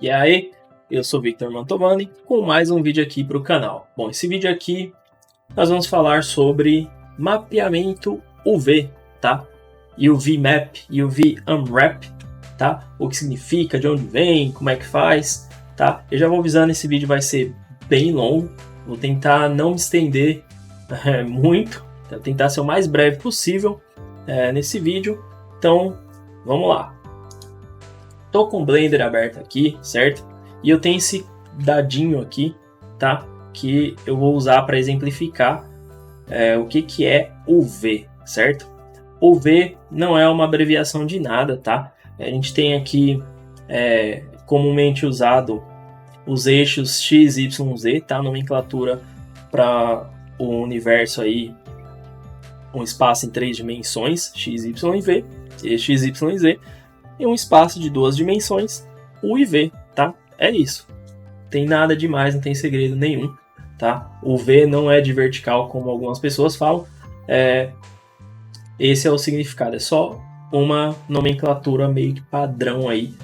E aí, eu sou Victor Mantovani com mais um vídeo aqui para o canal. Bom, esse vídeo aqui nós vamos falar sobre mapeamento UV, tá? UV Map, UV Unwrap, tá? O que significa, de onde vem, como é que faz, tá? Eu já vou avisando, esse vídeo vai ser bem longo, vou tentar não me estender muito, vou tentar ser o mais breve possível nesse vídeo, então vamos lá. Tô com o Blender aberto aqui, certo? E eu tenho esse dadinho aqui, tá? Que eu vou usar para exemplificar o que é UV, certo? UV não é uma abreviação de nada, tá? A gente tem aqui comumente usado os eixos X, Y, Z, tá? Nomenclatura para o universo aí, um espaço em 3 dimensões, X, Y e Z, e um espaço de 2 dimensões, U e V, tá? É isso. Não tem nada demais, não tem segredo nenhum, tá? O V não é de vertical, como algumas pessoas falam. Esse é o significado, é só uma nomenclatura meio que padrão aí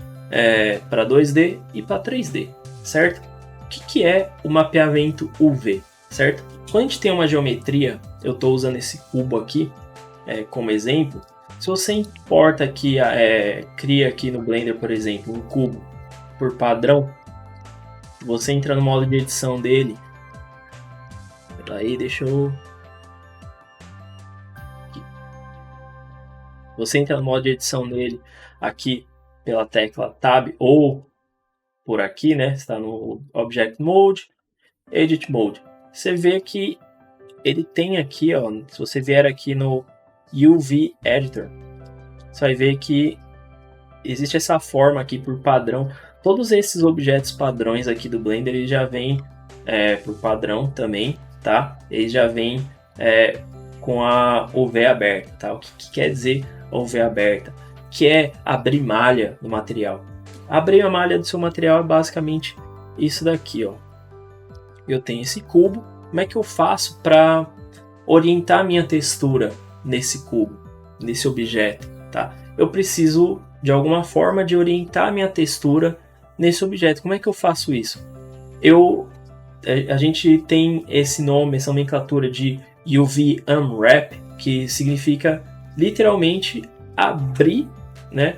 para 2D e para 3D, certo? O que é o mapeamento UV, certo? Quando a gente tem uma geometria, eu estou usando esse cubo aqui como exemplo. Se você importa aqui, cria aqui no Blender, por exemplo, um cubo por padrão, você entra no modo de edição dele. Aí, deixa eu... Aqui. Você entra no modo de edição dele aqui pela tecla Tab ou por aqui, né? Está no Object Mode, Edit Mode. Você vê que ele tem aqui, ó, se você vier aqui no UV Editor, você vai ver que existe essa forma aqui por padrão. Todos esses objetos padrões aqui do Blender, eles já vêm por padrão também, tá? Eles já vêm com a UV aberta, tá? O que quer dizer UV aberta? Que é abrir malha no material. Abrir a malha do seu material é basicamente isso daqui, ó. Eu tenho esse cubo. Como é que eu faço para orientar a minha textura nesse cubo, nesse objeto, tá? Eu preciso de alguma forma de orientar a minha textura nesse objeto. Como é que eu faço isso? A gente tem esse nome, essa nomenclatura de UV Unwrap, que significa literalmente abrir, né,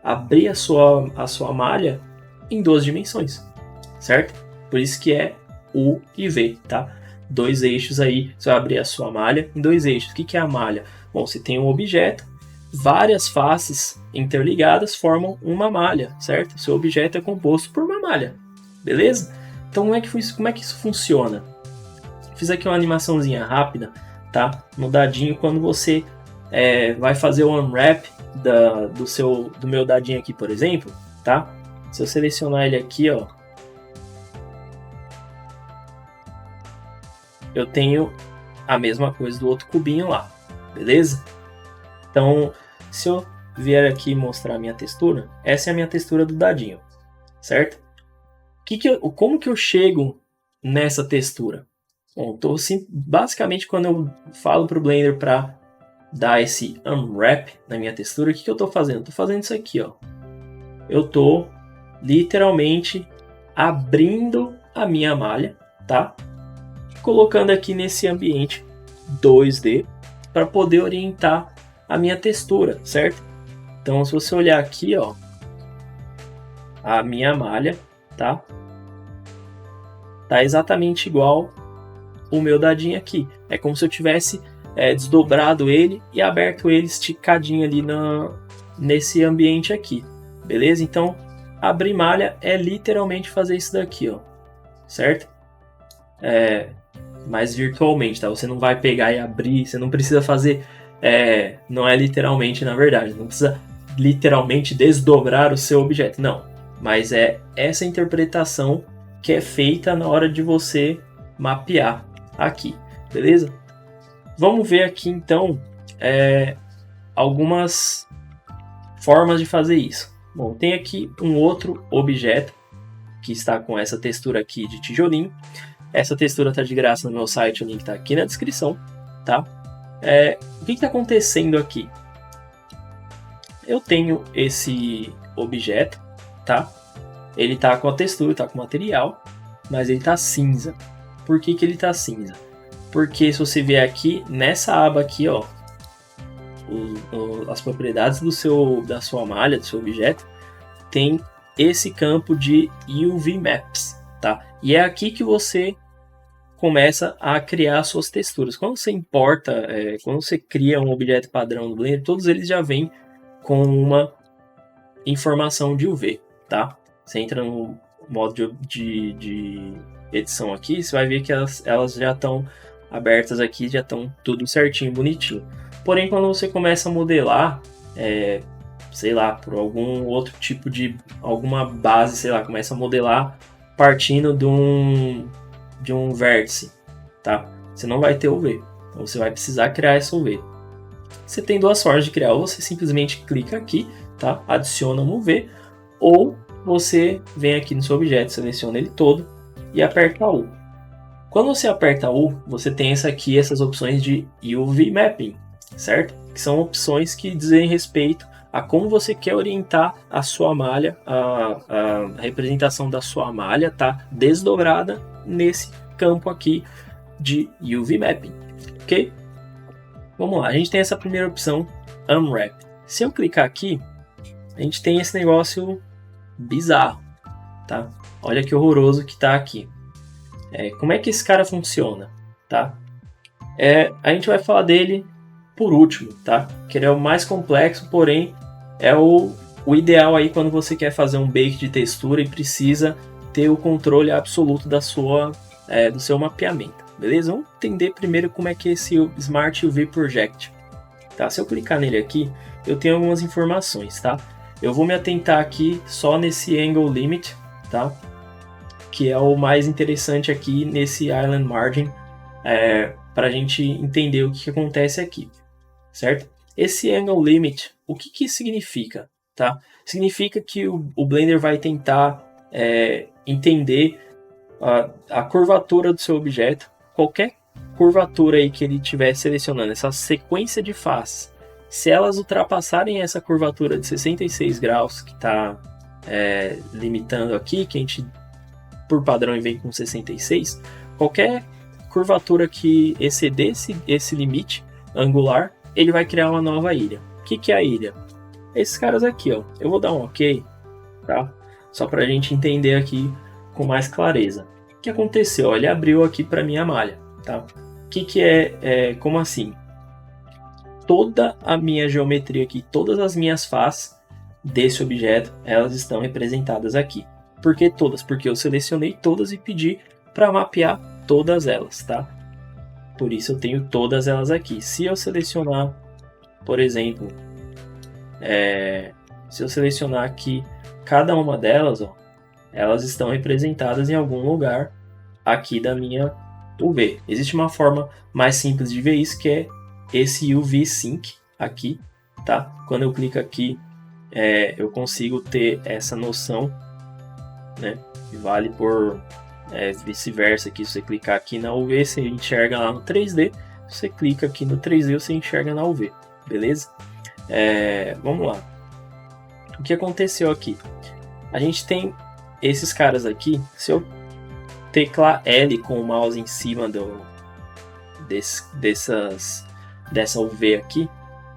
abrir a sua malha em 2 dimensões, certo? Por isso que é U e V, tá? 2 eixos aí, você vai abrir a sua malha em 2 eixos. O que é a malha? Bom, você tem um objeto, várias faces interligadas formam uma malha, certo? Seu objeto é composto por uma malha, beleza? Então como é que isso funciona? Fiz aqui uma animaçãozinha rápida, tá? No dadinho, quando você vai fazer o unwrap do meu dadinho aqui, por exemplo, tá? Se eu selecionar ele aqui, ó, eu tenho a mesma coisa do outro cubinho lá, beleza? Então, se eu vier aqui mostrar a minha textura, essa é a minha textura do dadinho, certo? Como que eu chego nessa textura? Bom, basicamente, quando eu falo para o Blender para dar esse unwrap na minha textura, o que eu estou fazendo? Estou fazendo isso aqui, ó. Eu estou literalmente abrindo a minha malha, tá? Colocando aqui nesse ambiente 2D para poder orientar a minha textura, certo? Então, se você olhar aqui, ó, a minha malha, tá exatamente igual o meu dadinho aqui. É como se eu tivesse desdobrado ele e aberto ele esticadinho ali nesse ambiente aqui, beleza? Então, abrir malha é literalmente fazer isso daqui, ó, certo? Mas virtualmente, tá? Você não vai pegar e abrir, você não precisa fazer, não é literalmente, na verdade, não precisa literalmente desdobrar o seu objeto, não. Mas é essa interpretação que é feita na hora de você mapear aqui, beleza? Vamos ver aqui então algumas formas de fazer isso. Bom, tem aqui um outro objeto que está com essa textura aqui de tijolinho. Essa textura está de graça no meu site, o link está aqui na descrição, tá? O que está acontecendo aqui? Eu tenho esse objeto, tá? Ele tá com a textura, tá com o material, mas ele tá cinza. Por que que ele tá cinza? Porque se você vier aqui, nessa aba aqui, ó, as propriedades da sua malha, do seu objeto, tem esse campo de UV Maps, tá? E é aqui que você começa a criar suas texturas. Quando você importa, quando você cria um objeto padrão no Blender, todos eles já vêm com uma informação de UV, tá? Você entra no modo de edição aqui, você vai ver que elas já estão abertas aqui, já estão tudo certinho, bonitinho. Porém, quando você começa a modelar, sei lá, por algum outro tipo de alguma base, sei lá, começa a modelar partindo de um vértice, tá? Você não vai ter UV, então você vai precisar criar essa UV. Você tem duas formas de criar, ou você simplesmente clica aqui, tá? Adiciona um UV, ou você vem aqui no seu objeto, seleciona ele todo e aperta U. Quando você aperta U, você tem essas opções de UV Mapping, certo? Que são opções que dizem respeito a como você quer orientar a sua malha, a representação da sua malha tá desdobrada nesse campo aqui de UV Mapping, ok? Vamos lá, a gente tem essa primeira opção, Unwrap. Se eu clicar aqui, a gente tem esse negócio bizarro, tá? Olha que horroroso que tá aqui. Como é que esse cara funciona, tá? A gente vai falar dele por último, tá? Que ele é o mais complexo, porém é o ideal aí quando você quer fazer um bake de textura e precisa ter o controle absoluto do seu mapeamento, beleza? Vamos entender primeiro como é que é esse Smart UV Project, tá? Se eu clicar nele aqui, eu tenho algumas informações, tá? Eu vou me atentar aqui só nesse Angle Limit, tá? Que é o mais interessante aqui nesse Island Margin, para a gente entender o que acontece aqui, certo? Esse Angle Limit, o que significa? Tá? Significa que o Blender vai tentar entender a curvatura do seu objeto, qualquer curvatura aí que ele estiver selecionando, essa sequência de faces, se elas ultrapassarem essa curvatura de 66 graus, que está limitando aqui, que a gente por padrão vem com 66, qualquer curvatura que exceder esse limite angular, ele vai criar uma nova ilha. O que é a ilha? Esses caras aqui, ó. Eu vou dar um OK, tá? Só para a gente entender aqui com mais clareza. O que aconteceu? Ele abriu aqui para minha malha, tá? O que é? Como assim? Toda a minha geometria aqui, todas as minhas faces desse objeto, elas estão representadas aqui. Por que todas? Porque eu selecionei todas e pedi para mapear todas elas, tá? Por isso eu tenho todas elas aqui. Se eu selecionar, por exemplo, se eu selecionar aqui cada uma delas, ó, elas estão representadas em algum lugar aqui da minha UV. Existe uma forma mais simples de ver isso, que é esse UV Sync aqui, tá? Quando eu clico aqui, eu consigo ter essa noção, né? Que vale por vice-versa aqui. Se você clicar aqui na UV, você enxerga lá no 3D. Se você clica aqui no 3D, você enxerga na UV, beleza? Vamos lá. O que aconteceu aqui? A gente tem esses caras aqui. Se eu teclar L com o mouse em cima dessa UV aqui,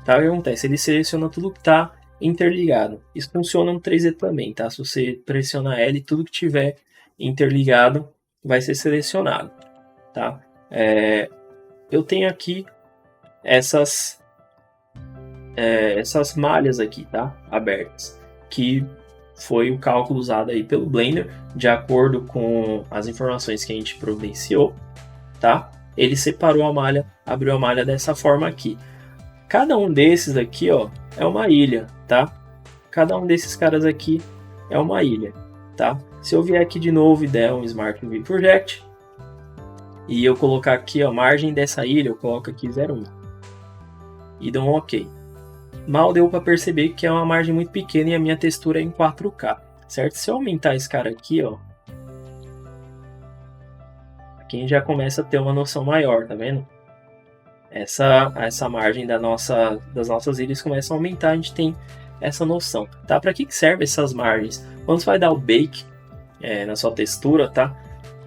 tá? O que acontece? Ele seleciona tudo que está interligado. Isso funciona no 3D também, tá? Se você pressionar L, tudo que tiver interligado vai ser selecionado, tá? Eu tenho aqui essas malhas aqui, tá? Abertas, que foi o cálculo usado aí pelo Blender, de acordo com as informações que a gente providenciou, tá? Ele separou a malha, abriu a malha dessa forma aqui. Cada um desses aqui, ó, é uma ilha, tá? Cada um desses caras aqui é uma ilha, tá? Se eu vier aqui de novo e der um Smart UV Project e eu colocar aqui a margem dessa ilha, eu coloco aqui 0,1 e dou um OK. Mal deu para perceber que é uma margem muito pequena e a minha textura é em 4K, certo? Se eu aumentar esse cara aqui, ó, aqui a gente já começa a ter uma noção maior, tá vendo? Essa margem das nossas ilhas começa a aumentar, a gente tem essa noção, tá? Para que serve essas margens? Quando você vai dar o bake na sua textura, tá?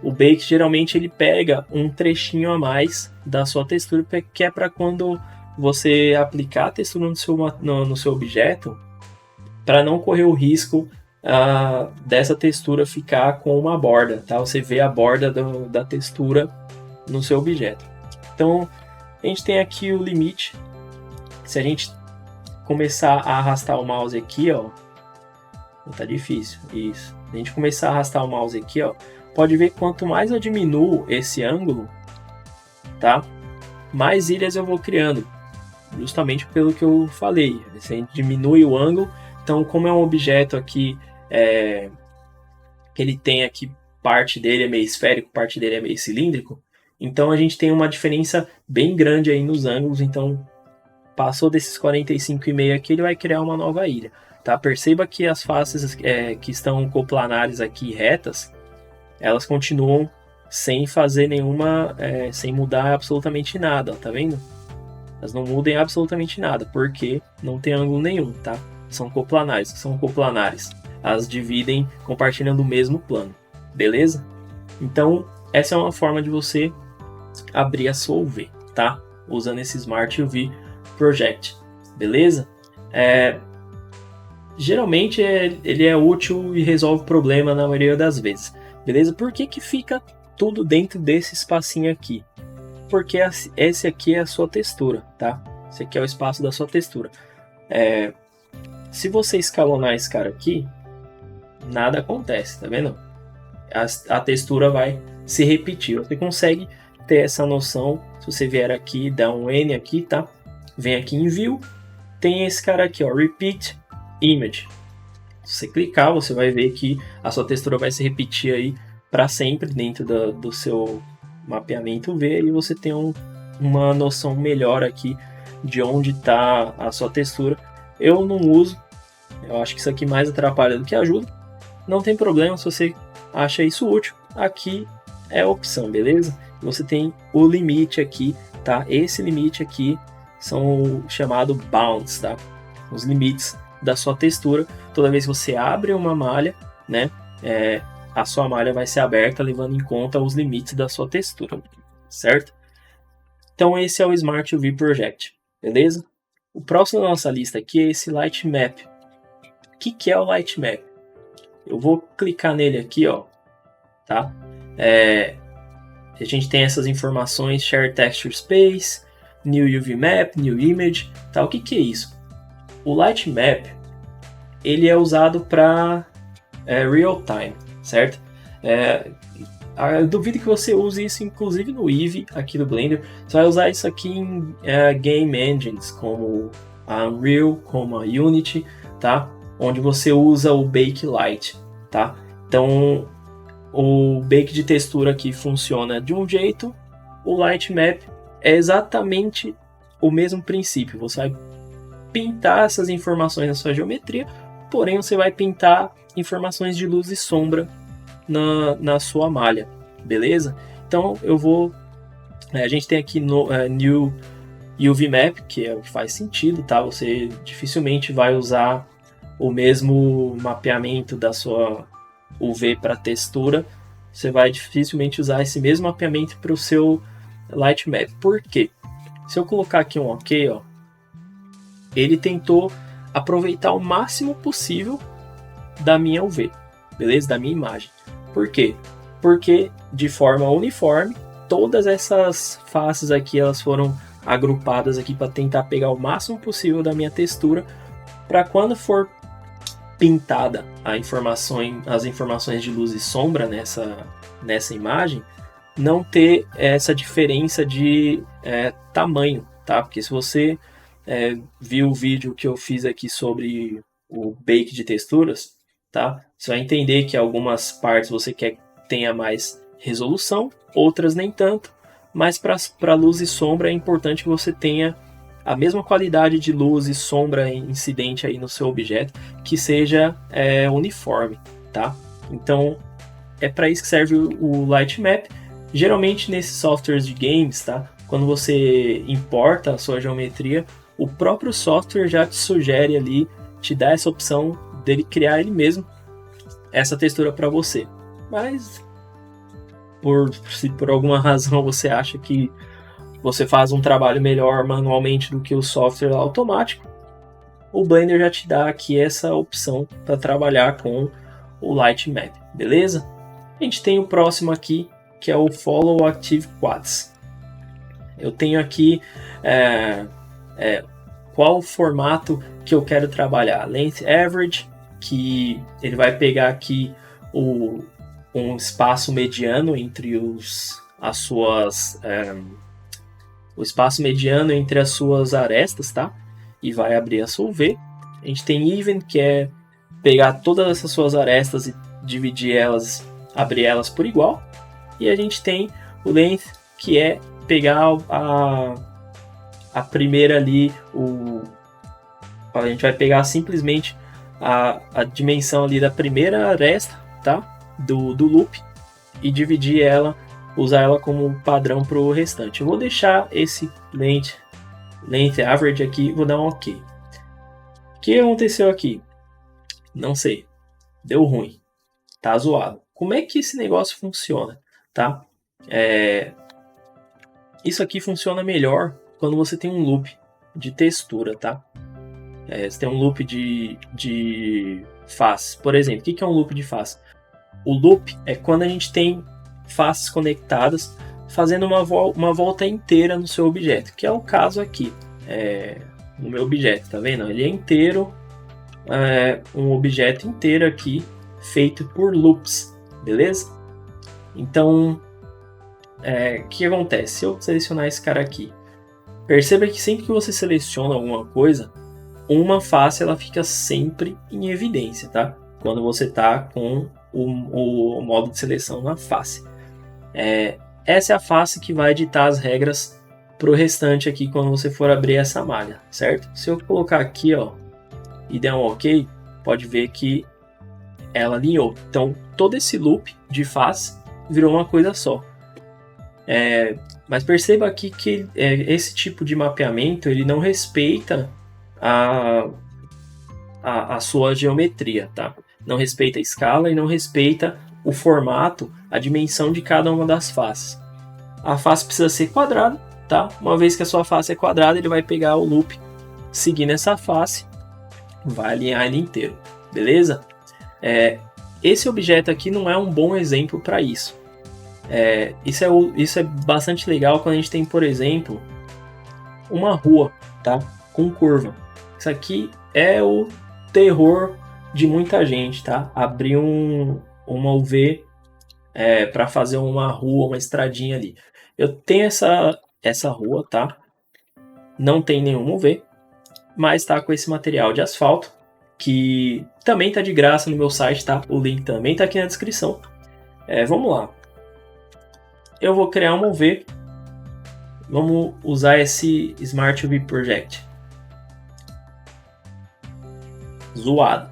O bake geralmente ele pega um trechinho a mais da sua textura, que é para quando você aplicar a textura no seu objeto, para não correr o risco dessa textura ficar com uma borda, tá? Você vê a borda da textura no seu objeto. Então, a gente tem aqui o limite. Se a gente começar a arrastar o mouse aqui, ó, tá difícil, isso. Se a gente começar a arrastar o mouse aqui, ó, pode ver que quanto mais eu diminuo esse ângulo, tá? Mais ilhas eu vou criando, justamente pelo que eu falei. Se a gente diminui o ângulo, então como é um objeto aqui que ele tem aqui, parte dele é meio esférico, parte dele é meio cilíndrico, então a gente tem uma diferença bem grande aí nos ângulos. Então passou desses 45,5 aqui, ele vai criar uma nova ilha, tá? Perceba que as faces que estão coplanares aqui retas, elas continuam sem fazer nenhuma, sem mudar absolutamente nada, ó, tá vendo? Elas não mudam absolutamente nada, porque não tem ângulo nenhum, tá? São coplanares, elas dividem compartilhando o mesmo plano, beleza? Então, essa é uma forma de você abrir a sua UV, tá? Usando esse Smart UV Project, beleza? Geralmente ele é útil e resolve o problema na maioria das vezes, beleza? Por que fica tudo dentro desse espacinho aqui? Porque esse aqui é a sua textura, tá? Esse aqui é o espaço da sua textura. Se você escalonar esse cara aqui, nada acontece, tá vendo? A textura vai se repetir. Você consegue ter essa noção se você vier aqui, dá um N aqui, tá? Vem aqui em View, tem esse cara aqui, ó, Repeat Image. Se você clicar, você vai ver que a sua textura vai se repetir aí para sempre dentro do seu mapeamento V, e você tem uma noção melhor aqui de onde está a sua textura. Eu não uso, eu acho que isso aqui mais atrapalha do que ajuda. Não tem problema se você acha isso útil, aqui é a opção, beleza? Você tem o limite aqui, tá? Esse limite aqui são chamado bounds, tá? Os limites da sua textura. Toda vez que você abre uma malha, né, a sua malha vai ser aberta levando em conta os limites da sua textura, certo? Então esse é o Smart UV Project, beleza? O próximo da nossa lista aqui é esse Light Map. O que é o Light Map? Eu vou clicar nele aqui, ó, tá? A gente tem essas informações: Share Texture Space, New UV Map, New Image, tá? O que é isso? O Light Map, ele é usado para real time, certo? Eu duvido que você use isso inclusive no Eevee aqui do Blender. Você vai usar isso aqui em game engines como a Unreal, como a Unity, tá? Onde você usa o Bake Light, tá? Então o Bake de textura aqui funciona de um jeito, o Light Map é exatamente o mesmo princípio. Você vai pintar essas informações na sua geometria, porém você vai pintar informações de luz e sombra na sua malha, beleza? Então a gente tem aqui no New UV Map, que é o que faz sentido, tá? Você dificilmente vai usar o mesmo mapeamento da sua UV para textura, você vai dificilmente usar esse mesmo mapeamento para o seu Light Map. Por quê? Se eu colocar aqui um OK, ó, ele tentou aproveitar o máximo possível da minha UV, beleza? Da minha imagem. Por quê? Porque de forma uniforme, todas essas faces aqui elas foram agrupadas aqui para tentar pegar o máximo possível da minha textura, para quando for pintada as informações de luz e sombra nessa imagem, não ter essa diferença de tamanho, tá? Porque se você viu o vídeo que eu fiz aqui sobre o bake de texturas, tá? Você vai entender que algumas partes você quer que tenha mais resolução, outras nem tanto, mas para luz e sombra é importante que você tenha a mesma qualidade de luz e sombra incidente aí no seu objeto, que seja uniforme, tá? Então é para isso que serve o Light Map. Geralmente nesses softwares de games, tá? Quando você importa a sua geometria, o próprio software já te sugere ali te dá essa opção dele criar ele mesmo essa textura para você. Mas se por alguma razão você acha que você faz um trabalho melhor manualmente do que o software automático, o Blender já te dá aqui essa opção para trabalhar com o Light Map, beleza? A gente tem o próximo aqui, que é o Follow Active Quads. Eu tenho aqui qual o formato que eu quero trabalhar. Length Average, que ele vai pegar aqui um espaço mediano entre o espaço mediano entre as suas arestas, tá? E vai abrir a solver. A gente tem Even, que é pegar todas essas suas arestas e dividir elas, abrir elas por igual. E a gente tem o Length, que é pegar a primeira ali, a gente vai pegar simplesmente a dimensão ali da primeira aresta, tá? Do loop, e dividir ela, usar ela como padrão para o restante. Eu vou deixar esse length average aqui, vou dar um OK. O que aconteceu aqui? Não sei. Deu ruim. Tá zoado. Como é que esse negócio funciona? Tá? Isso aqui funciona melhor quando você tem um loop de textura, tá? Você tem um loop de face. Por exemplo, o que é um loop de face? O loop é quando a gente tem faces conectadas fazendo uma volta inteira no seu objeto, que é o caso aqui. No meu objeto, tá vendo? Ele é inteiro, um objeto inteiro aqui feito por loops, beleza? Então, o que acontece? Se eu selecionar esse cara aqui, perceba que sempre que você seleciona alguma coisa, uma face ela fica sempre em evidência, tá? Quando você está com o modo de seleção na face. Essa é a face que vai ditar as regras para o restante aqui quando você for abrir essa malha, certo? Se eu colocar aqui, ó, e der um OK, pode ver que ela alinhou. Então, todo esse loop de face virou uma coisa só. Mas perceba aqui que esse tipo de mapeamento ele não respeita a sua geometria, tá? Não respeita a escala e não respeita o formato, a dimensão de cada uma das faces. A face precisa ser quadrada, tá? Uma vez que a sua face é quadrada, ele vai pegar o loop seguindo essa face, vai alinhar ele inteiro, beleza? Esse objeto aqui não é um bom exemplo para isso. Isso é bastante legal quando a gente tem, por exemplo, uma rua, tá? Com curva. Isso aqui é o terror de muita gente, tá? Abrir uma UV para fazer uma rua, uma estradinha ali. Eu tenho essa rua, tá? Não tem nenhuma UV, mas tá com esse material de asfalto, que também tá de graça no meu site, tá? O link também tá aqui na descrição. Vamos lá. Eu vou criar uma UV. Vamos usar esse Smart UV Project. Zoado.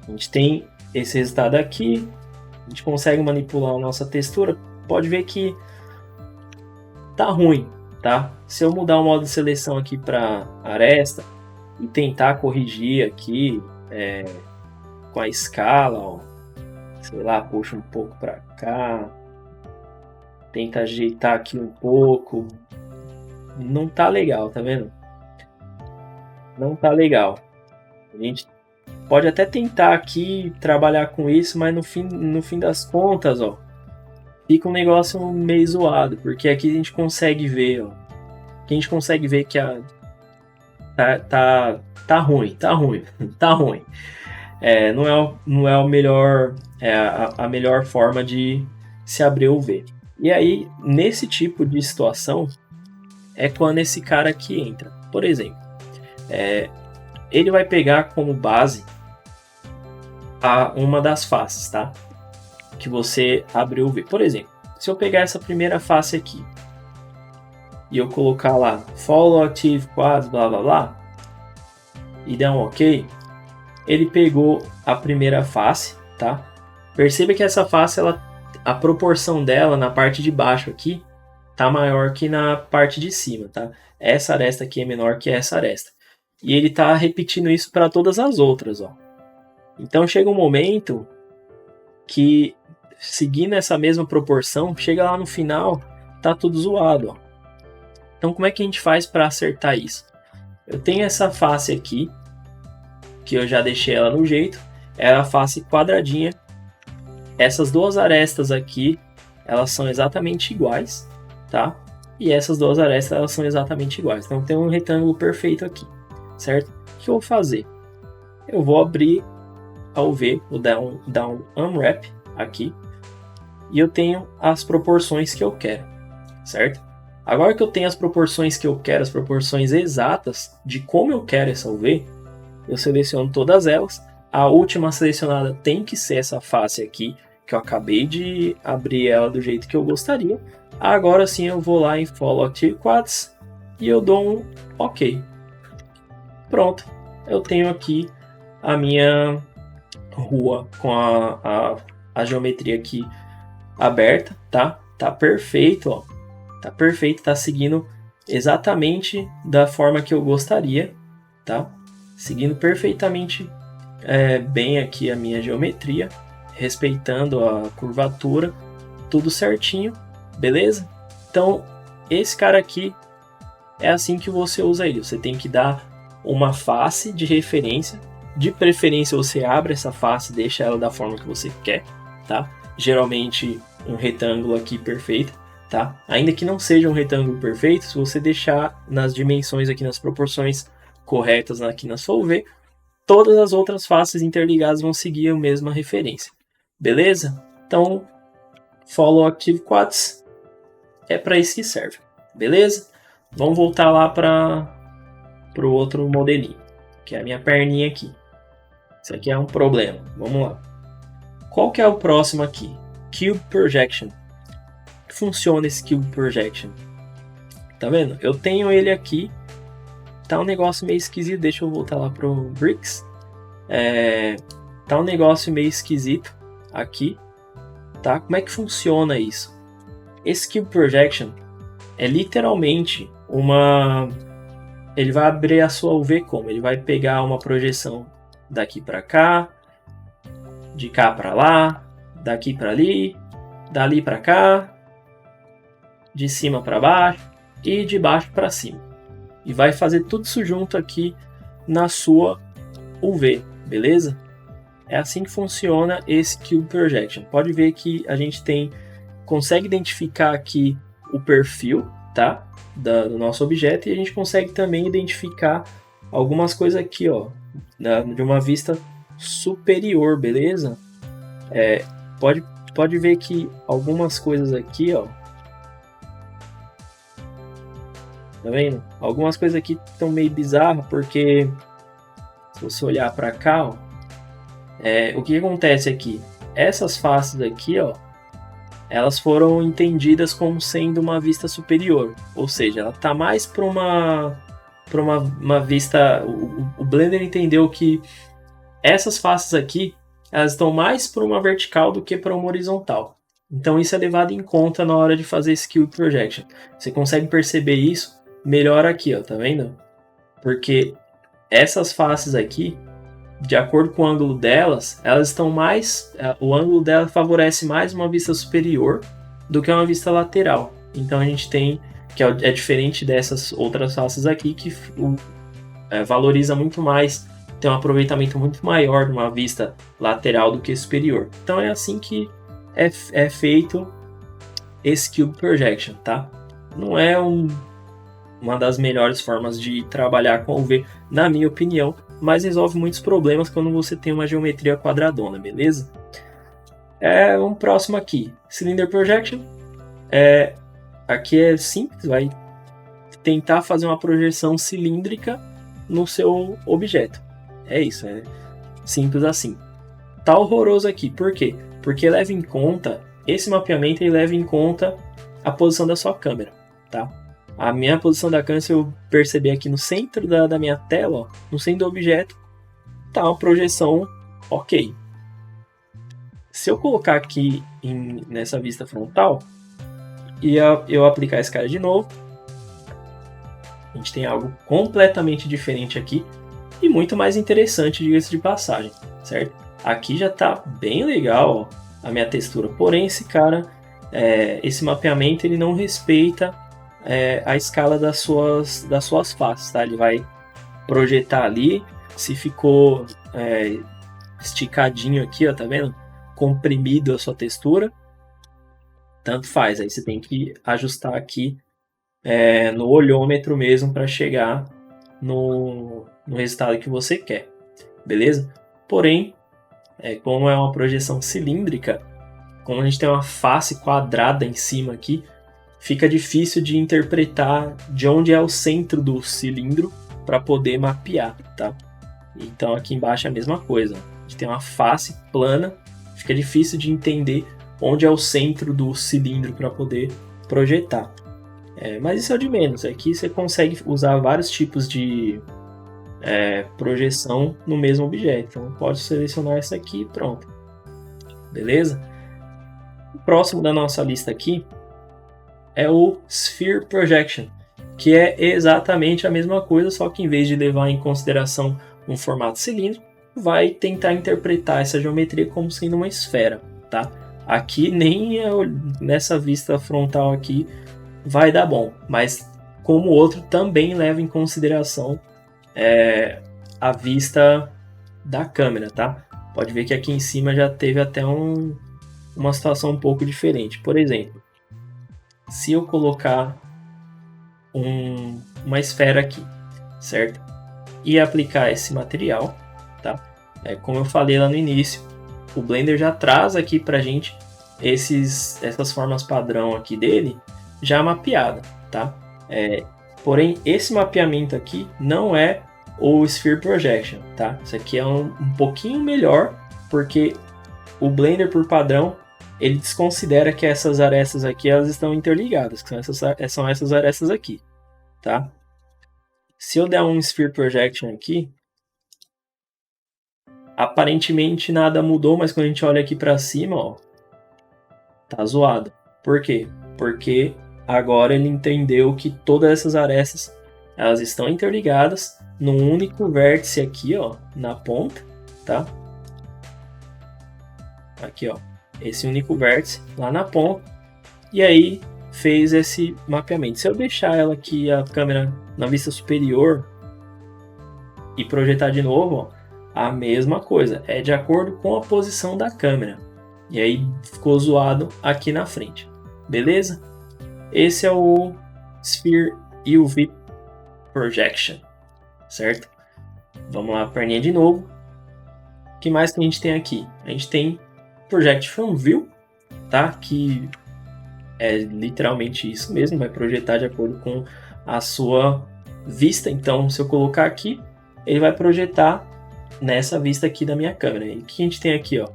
A gente tem esse resultado aqui. A gente consegue manipular a nossa textura. Pode ver que tá ruim, tá? Se eu mudar o modo de seleção aqui para aresta e tentar corrigir aqui com a escala, ó, sei lá, puxa um pouco para cá, tenta ajeitar aqui um pouco, não tá legal, tá vendo? Não tá legal. A gente pode até tentar aqui trabalhar com isso, mas no fim das contas, ó, fica um negócio meio zoado, porque aqui a gente consegue ver, ó, que tá ruim. Não é o melhor, a melhor forma de se abrir o V. E aí, nesse tipo de situação, é quando esse cara aqui entra. Por exemplo, ele vai pegar como base uma das faces, tá? Que você abriu o V. Por exemplo, se eu pegar essa primeira face aqui e eu colocar lá Follow Active Quads, blá blá blá, e der um OK, ele pegou a primeira face, tá? Perceba que essa face, a proporção dela na parte de baixo aqui tá maior que na parte de cima, tá? Essa aresta aqui é menor que essa aresta. e ele está repetindo isso para todas as outras, ó. Então chega um momento que, seguindo essa mesma proporção, chega lá no final, tá tudo zoado, ó. Então como é que a gente faz para acertar isso? Eu tenho essa face aqui, que eu já deixei ela no jeito, é a face quadradinha. Essas duas arestas aqui, elas são exatamente iguais, tá? E essas duas arestas, elas são exatamente iguais. Então tem um retângulo perfeito aqui, certo? O que eu vou fazer? Eu vou abrir a UV, vou dar um unwrap aqui, e eu tenho as proporções que eu quero, certo? Agora que eu tenho as proporções que eu quero, as proporções exatas de como eu quero essa UV, eu seleciono todas elas. A última selecionada tem que ser essa face aqui, que eu acabei de abrir ela do jeito que eu gostaria. Agora sim eu vou lá em Follow Active Quads e eu dou um OK. Pronto, eu tenho aqui a minha rua com a geometria aqui aberta, tá? Tá perfeito, ó. Tá perfeito, tá seguindo exatamente da forma que eu gostaria, tá? Seguindo perfeitamente bem aqui a minha geometria, respeitando a curvatura, tudo certinho, beleza? Então, esse cara aqui é assim que você usa ele. Você tem que dar uma face de referência. De preferência, você abre essa face e deixa ela da forma que você quer, tá? Geralmente, um retângulo aqui perfeito, tá? Ainda que não seja um retângulo perfeito, se você deixar nas dimensões aqui, nas proporções corretas aqui na sua UV, todas as outras faces interligadas vão seguir a mesma referência. Beleza? Então, Follow Active Quads é para isso que serve. Beleza? Vamos voltar lá para o outro modelinho, que é a minha perninha aqui. Isso aqui é um problema. Vamos lá. Qual que é o próximo aqui? Cube Projection. Como funciona esse Cube Projection? Tá vendo? Eu tenho ele aqui. Tá um negócio meio esquisito. Deixa eu voltar lá pro Bricks. Tá um negócio meio esquisito aqui. Tá? Como é que funciona isso? Esse Cube Projection é literalmente uma... Ele vai abrir a sua UV como? Ele vai pegar uma projeção daqui para cá, de cá para lá, daqui para ali, dali para cá, de cima para baixo e de baixo para cima. E vai fazer tudo isso junto aqui na sua UV, beleza? É assim que funciona esse Cube Projection. Pode ver que a gente consegue identificar aqui o perfil, tá? Do nosso objeto, e a gente consegue também identificar algumas coisas aqui, ó, de uma vista superior, beleza? Pode ver que algumas coisas aqui, ó, tá vendo? Algumas coisas aqui estão meio bizarras, porque se você olhar para cá, ó, o que acontece aqui? Essas faces aqui, ó, elas foram entendidas como sendo uma vista superior, ou seja, ela está mais para uma vista. O Blender entendeu que essas faces aqui, elas estão mais para uma vertical do que para uma horizontal. Então isso é levado em conta na hora de fazer esse Cube Projection. Você consegue perceber isso melhor aqui, ó, tá vendo? Porque essas faces aqui, de acordo com o ângulo delas, elas estão mais... O ângulo dela favorece mais uma vista superior do que uma vista lateral. Então a gente tem... que é diferente dessas outras faces aqui, que valoriza muito mais, tem um aproveitamento muito maior de uma vista lateral do que superior. Então é assim que é feito esse Cube Projection, tá? Não é uma das melhores formas de trabalhar com UV, na minha opinião, mas resolve muitos problemas quando você tem uma geometria quadradona, beleza? Um próximo aqui, Cylinder Projection. Aqui é simples, vai tentar fazer uma projeção cilíndrica no seu objeto. É isso, é simples assim. Tá horroroso aqui, por quê? Porque leva em conta, esse mapeamento ele leva em conta a posição da sua câmera, tá? A minha posição da câmera, se eu perceber aqui no centro da minha tela, ó, no centro do objeto, tá uma projeção ok. Se eu colocar aqui nessa vista frontal, e eu aplicar esse cara de novo, A gente tem algo completamente diferente aqui e muito mais interessante, diga-se de passagem, certo? Aqui já está bem legal, ó, a minha textura, porém esse mapeamento ele não respeita a escala das suas faces, tá? Ele vai projetar ali, se ficou esticadinho aqui, ó, tá vendo? Comprimido a sua textura, tanto faz, aí você tem que ajustar aqui no olhômetro mesmo para chegar no resultado que você quer, beleza? Porém, como é uma projeção cilíndrica, como a gente tem uma face quadrada em cima aqui, fica difícil de interpretar de onde é o centro do cilindro para poder mapear, tá? Então aqui embaixo é a mesma coisa. A gente tem uma face plana, fica difícil de entender onde é o centro do cilindro para poder projetar. Mas isso é o de menos. Aqui você consegue usar vários tipos de projeção no mesmo objeto. Então pode selecionar essa aqui e pronto. Beleza? O próximo da nossa lista aqui é o Sphere Projection, que é exatamente a mesma coisa, só que em vez de levar em consideração um formato cilíndrico, vai tentar interpretar essa geometria como sendo uma esfera, tá? Aqui nem nessa vista frontal aqui vai dar bom, mas como o outro também leva em consideração a vista da câmera, tá? Pode ver que aqui em cima já teve até uma situação um pouco diferente. Por exemplo, se eu colocar uma esfera aqui, certo? E aplicar esse material, tá? Como eu falei lá no início, o Blender já traz aqui pra gente essas formas padrão aqui dele já mapeada, tá? Porém, esse mapeamento aqui não é o Sphere Projection, tá? Isso aqui é um pouquinho melhor, porque o Blender, por padrão, ele desconsidera que essas arestas aqui elas estão interligadas, que são essas arestas aqui, tá? Se eu der um Sphere Projection aqui, aparentemente nada mudou, mas quando a gente olha aqui para cima, ó, tá zoado. Por quê? Porque agora ele entendeu que todas essas arestas elas estão interligadas num único vértice aqui, ó, na ponta, tá? Aqui, ó, esse único vértice lá na ponta, e aí fez esse mapeamento. Se eu deixar ela aqui, a câmera na vista superior e projetar de novo, ó, a mesma coisa, é de acordo com a posição da câmera, e aí ficou zoado aqui na frente, beleza? Esse é o Sphere UV Projection, certo? Vamos lá, perninha de novo. O que mais que a gente tem aqui? A gente tem Project from View, tá? Que é literalmente isso mesmo, vai projetar de acordo com a sua vista. Então, se eu colocar aqui, ele vai projetar nessa vista aqui da minha câmera. E o que a gente tem aqui, ó?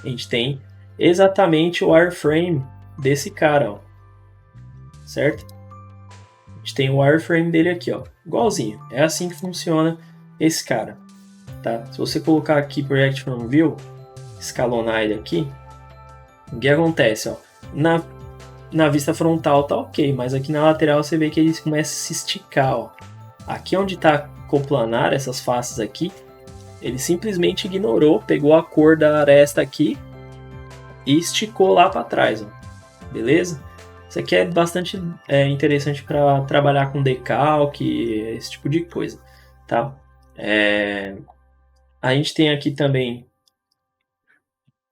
A gente tem exatamente o wireframe desse cara, ó. Certo? A gente tem o wireframe dele aqui, ó. Igualzinho. É assim que funciona esse cara, tá? Se você colocar aqui Project from View, escalonar ele aqui, o que acontece, ó? Na vista frontal tá ok, mas aqui na lateral você vê que ele começa a se esticar, ó. Aqui onde tá coplanar, essas faces aqui, ele simplesmente ignorou, pegou a cor da aresta aqui e esticou lá para trás, ó. Beleza? Isso aqui é bastante interessante para trabalhar com decalque, esse tipo de coisa, tá? A gente tem aqui também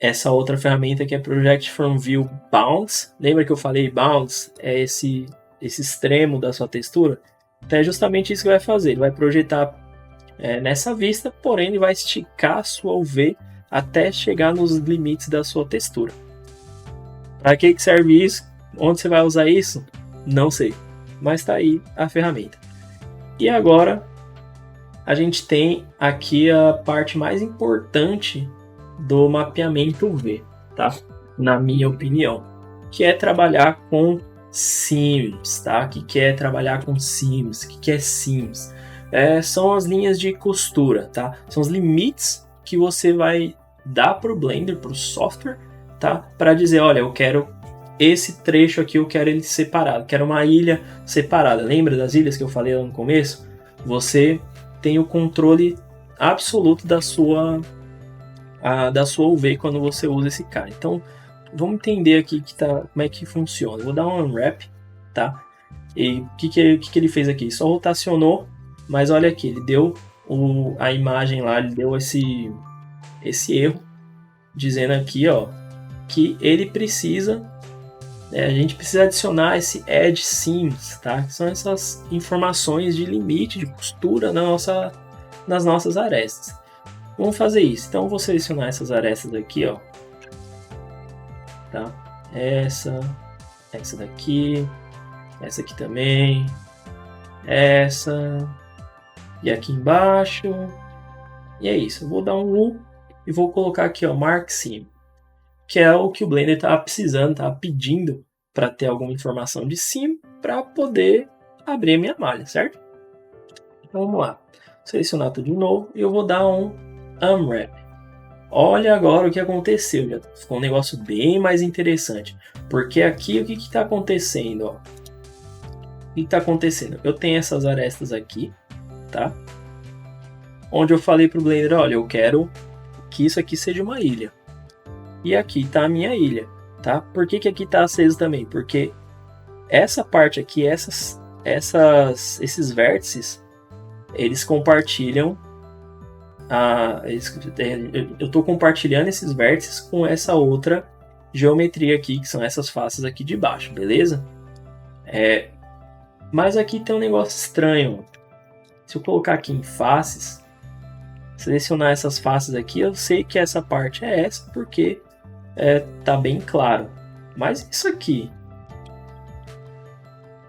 essa outra ferramenta que é Project from View Bounds. Lembra que eu falei Bounds? É esse extremo da sua textura? Então é justamente isso que vai fazer. Ele vai projetar nessa vista, porém ele vai esticar a sua UV até chegar nos limites da sua textura. Para que serve isso? Onde você vai usar isso? Não sei. Mas está aí a ferramenta. E agora a gente tem aqui a parte mais importante do mapeamento UV, tá? Na minha opinião, que é trabalhar com seams, tá? O que é trabalhar com seams? O que é seams? São as linhas de costura, tá? São os limites que você vai dar para o Blender, para o software, tá? Para dizer, olha, eu quero esse trecho aqui eu quero ele separado, quero uma ilha separada. Lembra das ilhas que eu falei lá no começo? Você tem o controle absoluto da sua UV quando você usa esse cara. Então, vamos entender aqui como é que funciona. Eu vou dar um unwrap, tá? E o que ele fez aqui? Só rotacionou, mas olha aqui, ele deu a imagem lá, ele deu esse erro, dizendo aqui, ó, que ele precisa, a gente precisa adicionar esse edge seams, tá? Que são essas informações de limite, de costura nas nossas arestas. Vamos fazer isso. Então, eu vou selecionar essas arestas aqui, ó, tá? Essa daqui, essa aqui também, essa, e aqui embaixo, e é isso. Eu vou dar um U e vou colocar aqui, ó, Mark Seam, que é o que o Blender estava precisando, estava pedindo para ter alguma informação de seam para poder abrir a minha malha, certo? Então vamos lá, selecionar tudo de novo e eu vou dar um unwrap. Olha agora o que aconteceu, já ficou um negócio bem mais interessante, porque aqui o que está acontecendo, ó? O que está acontecendo? Eu tenho essas arestas aqui, tá? Onde eu falei para o Blender, olha, eu quero que isso aqui seja uma ilha. E aqui está a minha ilha, tá? Por que aqui está aceso também? Porque essa parte aqui, esses vértices, eles compartilham eu estou compartilhando esses vértices com essa outra geometria aqui, que são essas faces aqui de baixo, beleza? Mas aqui tem um negócio estranho. Se eu colocar aqui em faces, selecionar essas faces aqui, eu sei que essa parte é essa, porque tá bem claro. Mas isso aqui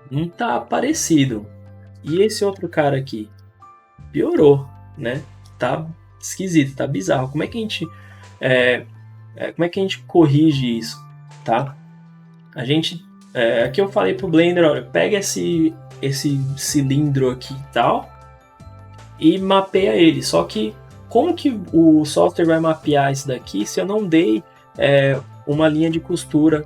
não tá parecido. E esse outro cara aqui piorou, né? Tá esquisito, tá bizarro. Como é que a gente corrige isso, tá? Aqui eu falei pro Blender, olha, pega esse cilindro aqui e tal e mapeia ele. Só que como que o software vai mapear isso daqui se eu não dei uma linha de costura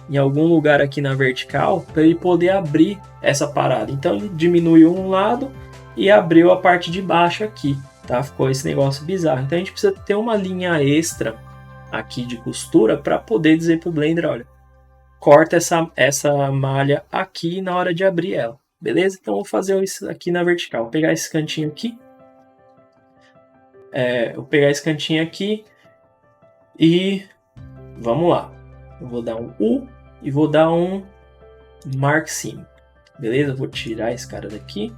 em algum lugar aqui na vertical para ele poder abrir essa parada? Então ele diminuiu um lado e abriu a parte de baixo aqui, tá? Ficou esse negócio bizarro. Então a gente precisa ter uma linha extra aqui de costura para poder dizer pro Blender, olha, corta essa malha aqui na hora de abrir ela, beleza? Então eu vou fazer isso aqui na vertical. Vou pegar esse cantinho aqui, e vamos lá. Eu vou dar um U e vou dar um Mark Seam, beleza? Eu vou tirar esse cara daqui.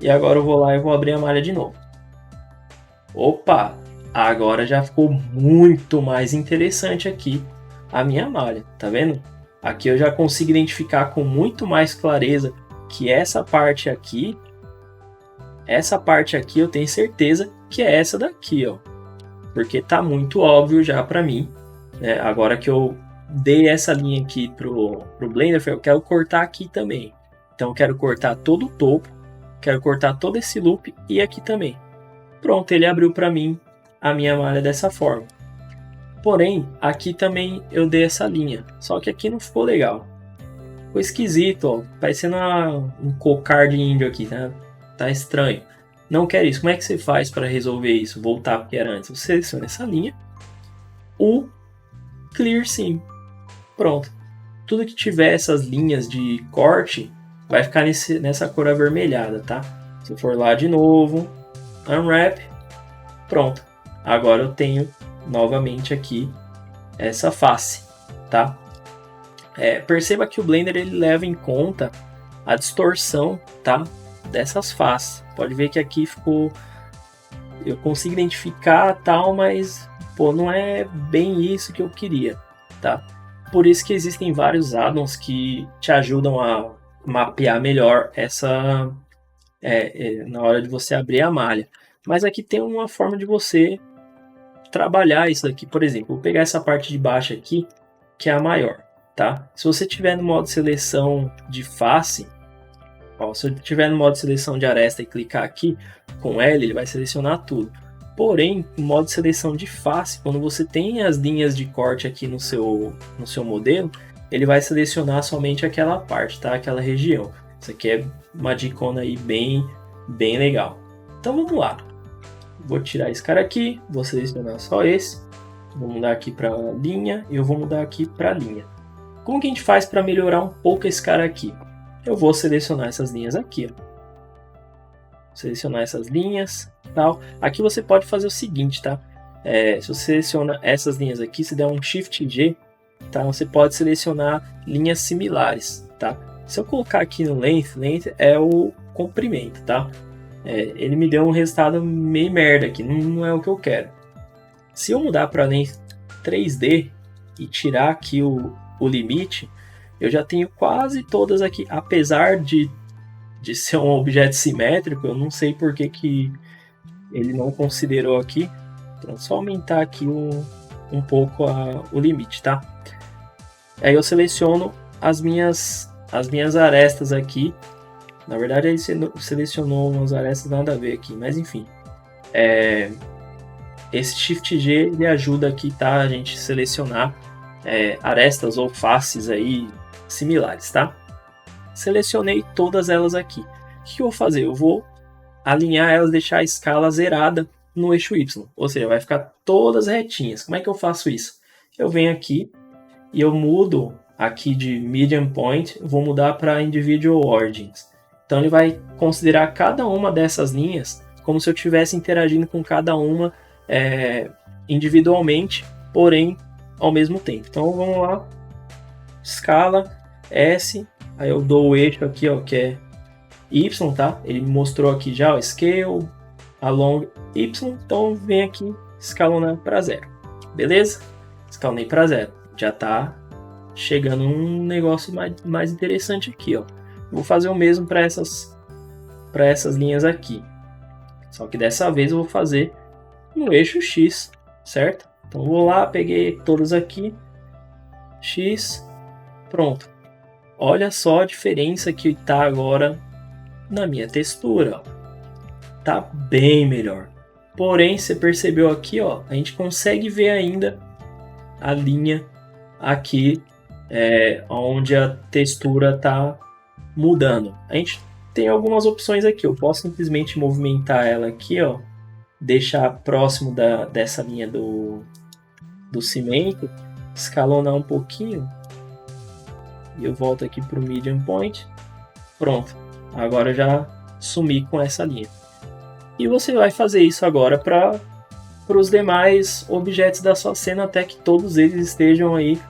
E agora eu vou lá e vou abrir a malha de novo. Opa! Agora já ficou muito mais interessante aqui a minha malha, tá vendo? Aqui eu já consigo identificar com muito mais clareza que essa parte aqui eu tenho certeza que é essa daqui, ó. Porque tá muito óbvio já pra mim, né? Agora que eu dei essa linha aqui pro Blender, eu quero cortar aqui também. Então eu quero cortar todo o topo, quero cortar todo esse loop e aqui também. Pronto, ele abriu pra mim a minha malha dessa forma. Porém, aqui também eu dei essa linha, só que aqui não ficou legal. Ficou esquisito, ó, parecendo um cocar de índio aqui, né? Tá estranho. Não quero isso. Como é que você faz para resolver isso? Voltar porque era antes. Você seleciona essa linha, o Clear Seam. Pronto. Tudo que tiver essas linhas de corte vai ficar nessa cor avermelhada, tá? Se eu for lá de novo, Unwrap, pronto. Agora eu tenho novamente aqui essa face, tá? Perceba que o Blender ele leva em conta a distorção, tá? Dessas faces. Pode ver que aqui ficou, eu consigo identificar tal, mas pô, não é bem isso que eu queria, tá? Por isso que existem vários addons que te ajudam a mapear melhor essa na hora de você abrir a malha. Mas aqui tem uma forma de você trabalhar isso aqui. Por exemplo, vou pegar essa parte de baixo aqui, que é a maior, tá? Se você tiver no modo seleção de face, ó, se eu tiver no modo seleção de aresta e clicar aqui com L, ele vai selecionar tudo. Porém, no modo de seleção de face, quando você tem as linhas de corte aqui no seu modelo, ele vai selecionar somente aquela parte, tá? Aquela região. Isso aqui é uma dicona aí bem legal. Então vamos lá. Vou tirar esse cara aqui, vou selecionar só esse. Vou mudar aqui para linha e eu vou mudar aqui para linha. Como que a gente faz para melhorar um pouco esse cara aqui? Eu vou selecionar essas linhas aqui, ó. Selecionar essas linhas, tal. Aqui você pode fazer o seguinte, tá? Se você seleciona essas linhas aqui, se der um Shift G, tá? Você pode selecionar linhas similares, tá? Se eu colocar aqui no Length é o comprimento, tá? Ele me deu um resultado meio merda aqui, não é o que eu quero. Se eu mudar para Length 3D e tirar aqui o limite, eu já tenho quase todas aqui, apesar de ser um objeto simétrico, eu não sei por que ele não considerou aqui. Então, só aumentar aqui um pouco o limite, tá? Aí eu seleciono as minhas arestas aqui. Na verdade, ele selecionou umas arestas nada a ver aqui, mas enfim. Esse Shift G ele ajuda aqui, tá? A gente selecionar arestas ou faces aí similares, tá? Selecionei todas elas aqui. O que eu vou fazer? Eu vou alinhar elas, deixar a escala zerada no eixo Y. Ou seja, vai ficar todas retinhas. Como é que eu faço isso? Eu venho aqui e eu mudo aqui de Median Point, vou mudar para Individual Origins. Então ele vai considerar cada uma dessas linhas como se eu estivesse interagindo com cada uma individualmente, porém ao mesmo tempo. Então vamos lá, escala S, aí eu dou o eixo aqui, ó, que é Y, tá? Ele me mostrou aqui já o Scale along Y, então vem aqui escalonar para 0, beleza? Escalonei para 0, já tá chegando um negócio mais interessante aqui, ó. Vou fazer o mesmo para essas linhas aqui, só que dessa vez eu vou fazer no eixo X, certo? Então vou lá, peguei todas aqui, X, pronto. Olha só a diferença que tá agora na minha textura, ó. Tá bem melhor. Porém, você percebeu aqui, ó, a gente consegue ver ainda a linha aqui, onde a textura tá mudando. A gente tem algumas opções aqui. Eu posso simplesmente movimentar ela aqui, ó, deixar próximo dessa linha do cimento, escalonar um pouquinho e eu volto aqui para o Median Point. Pronto, agora eu já sumi com essa linha. E você vai fazer isso agora para os demais objetos da sua cena, até que todos eles estejam aí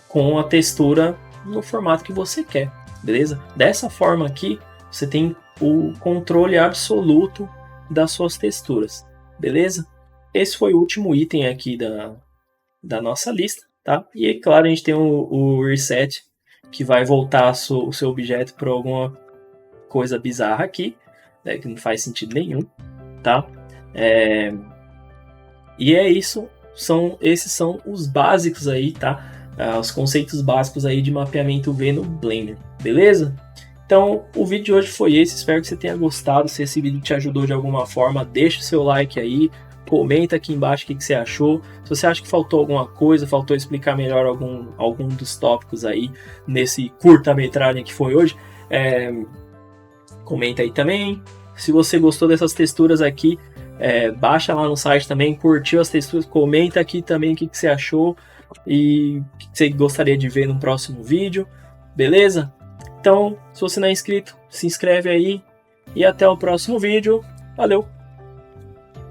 com a textura no formato que você quer, beleza? Dessa forma aqui, você tem o controle absoluto das suas texturas, beleza? Esse foi o último item aqui da nossa lista, tá? E é claro, a gente tem o Reset, que vai voltar o seu objeto para alguma coisa bizarra aqui, né, que não faz sentido nenhum, tá? E é isso, esses são os básicos aí, tá? Os conceitos básicos aí de mapeamento UV no Blender, beleza? Então, o vídeo de hoje foi esse, espero que você tenha gostado. Se esse vídeo te ajudou de alguma forma, deixa o seu like aí, comenta aqui embaixo o que você achou. Se você acha que faltou alguma coisa, faltou explicar melhor algum dos tópicos aí nesse curta-metragem que foi hoje, comenta aí também. Se você gostou dessas texturas aqui, baixa lá no site também, curtiu as texturas, comenta aqui também o que você achou e o que você gostaria de ver no próximo vídeo, beleza? Então, se você não é inscrito, se inscreve aí e até o próximo vídeo. Valeu!